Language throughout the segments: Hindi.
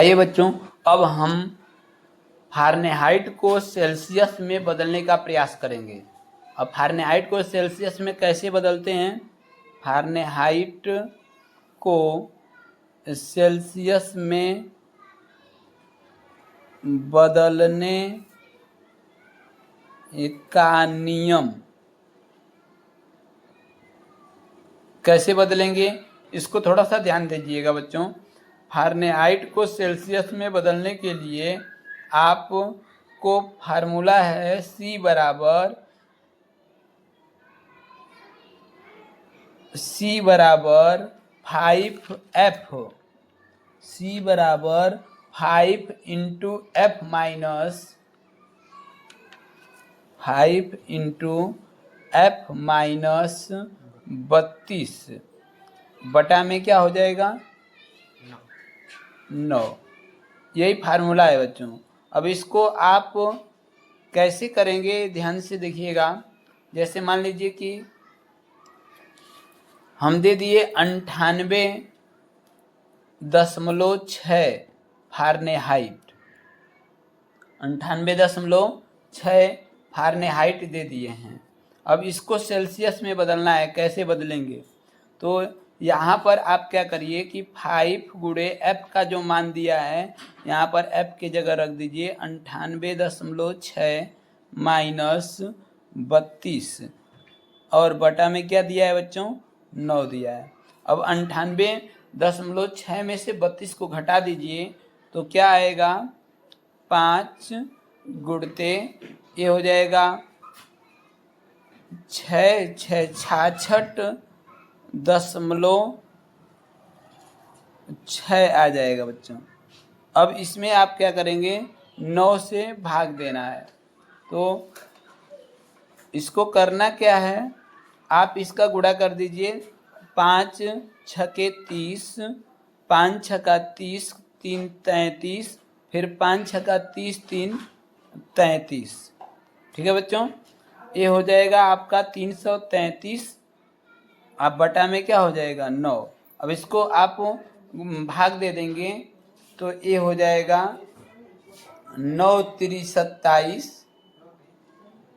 आइए बच्चों, अब हम फारेनहाइट को सेल्सियस में बदलने का प्रयास करेंगे। अब फारेनहाइट को सेल्सियस में कैसे बदलते हैं? फारेनहाइट को सेल्सियस में बदलने का नियम कैसे बदलेंगे, इसको थोड़ा सा ध्यान दीजिएगा बच्चों। फारेनहाइट को सेल्सियस में बदलने के लिए आपको फार्मूला है C बराबर 5F। C बराबर 5 इंटू F माइनस 32 बटा में क्या हो जाएगा? 9। यही फार्मूला है बच्चों। अब इसको आप कैसे करेंगे, ध्यान से देखिएगा। जैसे मान लीजिए कि हम दे दिए 98.6 फारेनहाइट, 98.6 फारेनहाइट दे दिए हैं। अब इसको सेल्सियस में बदलना है, कैसे बदलेंगे? तो यहाँ पर आप क्या करिए कि 5 गुणे F का जो मान दिया है, यहाँ पर F की जगह रख दीजिए 98.6 माइनस 32 और बटा में क्या दिया है बच्चों? 9 दिया है। अब 98.6 में से 32 को घटा दीजिए तो क्या आएगा? 5 गुणते ये हो जाएगा 66.6 आ जाएगा बच्चों। अब इसमें आप क्या करेंगे? 9 से भाग देना है। तो इसको करना क्या है, आप इसका गुणा कर दीजिए। 5 छके 30, 5 छका 30, 3 33, फिर 5 छका 30, 3 33। ठीक है बच्चों, ये हो जाएगा आपका 333। आप बटा में क्या हो जाएगा? 9। अब इसको आप भाग दे देंगे तो ये हो जाएगा 9 3 27,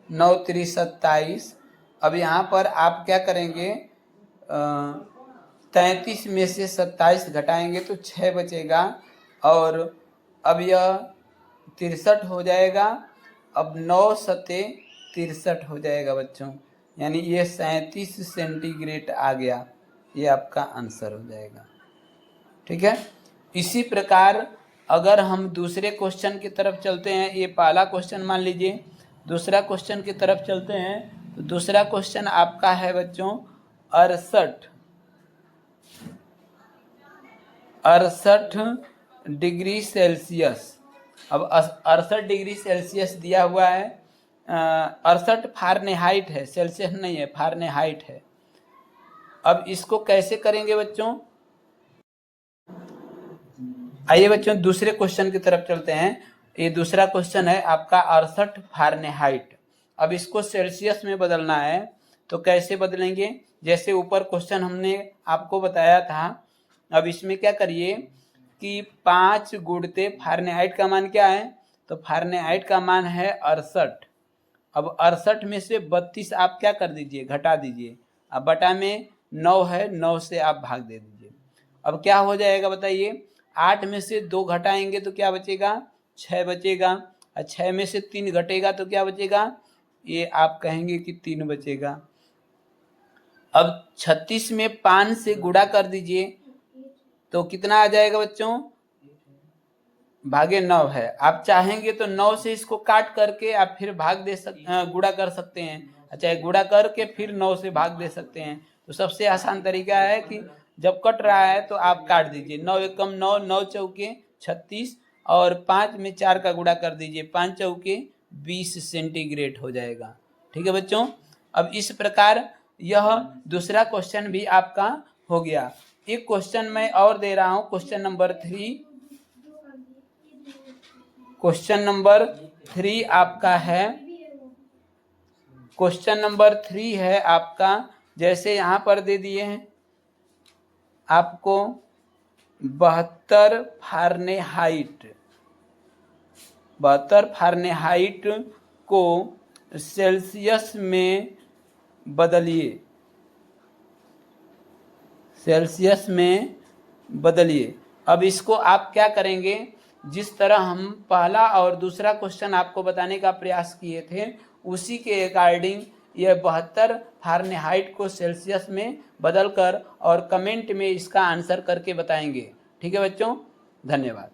9 3 27। अब यहाँ पर आप क्या करेंगे? 33 में से 27 घटाएंगे तो 6 बचेगा और अब यह 63 हो जाएगा। अब 9 सते 63 हो जाएगा बच्चों, यानी ये 37 सेंटीग्रेड आ गया। ये आपका आंसर हो जाएगा। ठीक है। इसी प्रकार अगर हम दूसरे क्वेश्चन की तरफ चलते हैं, ये पहला क्वेश्चन मान लीजिए, दूसरा क्वेश्चन की तरफ चलते हैं। तो दूसरा क्वेश्चन आपका है बच्चों 68 डिग्री सेल्सियस। अब 68 डिग्री सेल्सियस दिया हुआ है। 68 फारेनहाइट है, सेल्सियस नहीं है, फारेनहाइट है। अब इसको कैसे करेंगे बच्चों? आइए बच्चों दूसरे क्वेश्चन की तरफ चलते हैं। ये दूसरा क्वेश्चन है आपका 68 फारेनहाइट। अब इसको सेल्सियस में बदलना है, तो कैसे बदलेंगे? जैसे ऊपर क्वेश्चन हमने आपको बताया था। अब इसमें क्या करिए कि 5 गुणते फारेनहाइट का मान क्या है? तो फारेनहाइट का मान है 68। अब 68 में से 32 आप क्या कर दीजिए? घटा दीजिए। अब बटा में 9 है, 9 से आप भाग दे दीजिए। अब क्या हो जाएगा बताइए? 8 में से 2 घटाएंगे तो क्या बचेगा? 6 बचेगा। और 6 में से 3 घटेगा तो क्या बचेगा? ये आप कहेंगे कि 3 बचेगा। अब 36 में 5 से गुणा कर दीजिए तो कितना आ जाएगा बच्चों? भागे 9 है। आप चाहेंगे तो 9 से इसको काट करके आप फिर भाग दे गुणा कर सकते हैं। अच्छा, गुणा करके फिर 9 से भाग दे सकते हैं। तो सबसे आसान तरीका है कि जब कट रहा है तो आप काट दीजिए। 9 एकम 9, 9 चौके 36 और 5 में 4 का गुणा कर दीजिए, 5 चौके 20 सेंटीग्रेड हो जाएगा। ठीक है बच्चों। अब इस प्रकार यह दूसरा क्वेश्चन भी आपका हो गया। एक क्वेश्चन मैं और दे रहा हूँ, क्वेश्चन नंबर 3। क्वेश्चन नंबर 3 आपका है, क्वेश्चन नंबर 3 है आपका, जैसे यहाँ पर दे दिए हैं आपको 72 फारेनहाइट, 72 फारेनहाइट को सेल्सियस में बदलिए, सेल्सियस में बदलिए। अब इसको आप क्या करेंगे, जिस तरह हम पहला और दूसरा क्वेश्चन आपको बताने का प्रयास किए थे उसी के अकॉर्डिंग यह 72 फारेनहाइट को सेल्सियस में बदलकर और कमेंट में इसका आंसर करके बताएंगे। ठीक है बच्चों, धन्यवाद।